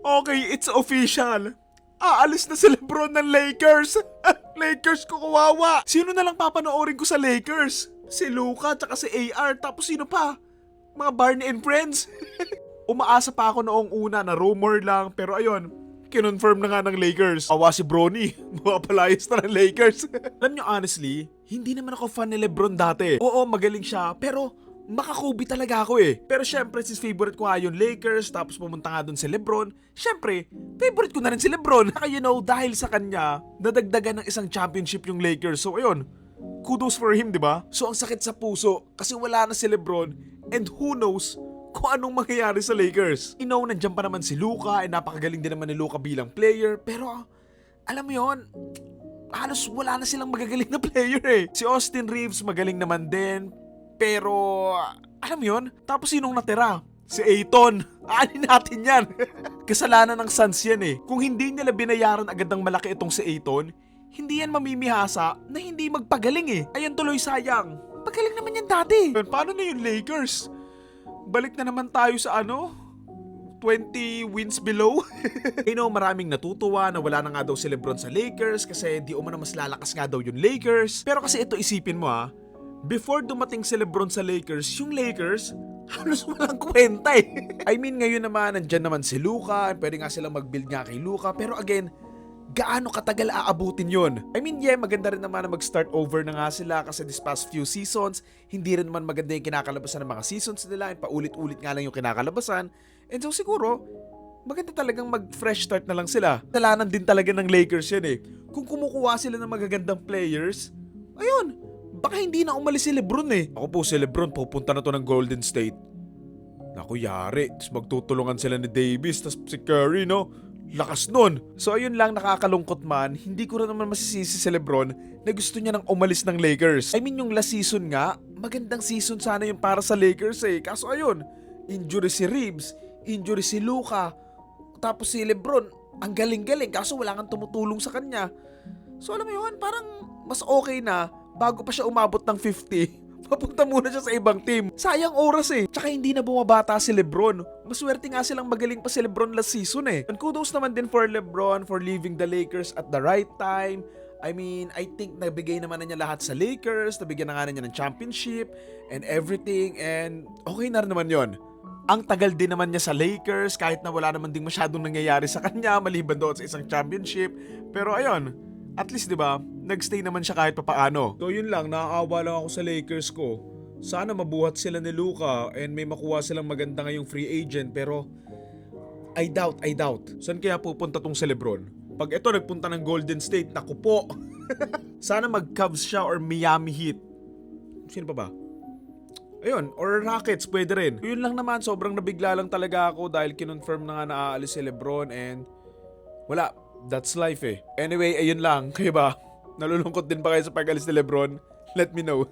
Okay, it's official. Aalis na si LeBron ng Lakers. Lakers ko kawawa. Sino na lang papanoorin ko sa Lakers? Si Luka tsaka si AR, tapos sino pa? Mga Barney and Friends. Umaasa pa ako noong una na rumor lang, pero ayun, kinonfirm na nga ng Lakers. Awa si Bronny, mapapalayas na ng Lakers. Alam nyo honestly, hindi naman ako fan ni LeBron dati. Oo, magaling siya, pero makakubi talaga ako eh. Pero syempre, since favorite ko nga yung Lakers, tapos pumunta nga dun si LeBron, syempre, favorite ko na rin si LeBron. Kaya you know, dahil sa kanya, nadagdagan ng isang championship yung Lakers. So ayun, kudos for him, di ba? So ang sakit sa puso, kasi wala na si LeBron, and who knows kung anong mangyayari sa Lakers. You know, nandiyan pa naman si Luka, napakagaling din naman ni Luka bilang player, pero alam mo yon, halos wala na silang magagaling na player eh. Si Austin Reeves magaling naman din, pero alam mo yun, tapos sinong natira? Si Ayton. Aanin natin yan. Kasalanan ng Suns yan eh. Kung hindi nila binayaran agad ng malaki itong si Ayton, hindi yan mamimihasa na hindi magpagaling eh. Ayan tuloy sayang. Pagaling naman yan dati. Paano na yung Lakers? Balik na naman tayo sa 20 wins below. You know, maraming natutuwa na wala na nga daw si LeBron sa Lakers kasi di umano mas lalakas nga daw yung Lakers. Pero kasi ito isipin mo before dumating si LeBron sa Lakers, yung Lakers halos walang kwenta eh. I mean ngayon naman, nandyan naman si Luka, pwede nga silang mag-build nga kay Luka, pero again, gaano katagal aabutin yun? I mean, yeah, maganda rin naman na mag-start over na nga sila kasi this past few seasons, hindi rin naman maganda yung kinakalabasan ng mga seasons nila, paulit-ulit nga lang yung kinakalabasan. And so siguro, maganda talagang mag-fresh start na lang sila. Kasalanan din talaga ng Lakers yan eh. Kung kumukuha sila ng magagandang players, ayun, baka hindi na umalis si LeBron eh. Ako po si LeBron, pupunta na to ng Golden State. Naku, yari. Tapos magtutulungan sila ni Davis, tapos si Curry, no? Lakas nun. So ayun lang, nakakalungkot man, hindi ko rin naman masisisi si LeBron na gusto niya nang umalis ng Lakers. I mean yung last season nga, magandang season sana yung para sa Lakers eh. Kaso ayun, injury si Reeves, injury si Luka, tapos si LeBron, ang galing-galing kaso wala kang tumutulong sa kanya. So alam mo yun, parang mas okay na bago pa siya umabot ng 50, papunta muna siya sa ibang team. Sayang oras eh. Tsaka hindi na bumabata si LeBron. Maswerte nga silang magaling pa si LeBron last season eh. And kudos naman din for LeBron for leaving the Lakers at the right time. I mean, I think nabigay naman na niya lahat sa Lakers. Nabigyan na nga na niya ng championship and everything. And okay na rin naman yon. Ang tagal din naman niya sa Lakers kahit na wala naman ding masyadong nangyayari sa kanya maliban doon sa isang championship. Pero ayun, at least 'di ba, nagstay naman siya kahit papaano. So yun lang, naaawa lang ako sa Lakers ko. Sana mabuhat sila ni Luka and may makuha silang maganda ngayong free agent pero I doubt. Saan kaya pupunta tong si LeBron? Pag ito nagpunta ng Golden State, naku po. Sana mag-Cavs siya or Miami Heat. Sino pa ba? Ayun, or Rockets, pwede rin. Yun lang naman, sobrang nabigla lang talaga ako dahil kinonfirm na nga na aalis si LeBron and wala. That's life eh. Anyway, ayun lang. Kayo ba? Nalulungkot din ba kayo sa pag-alis ni LeBron? Let me know.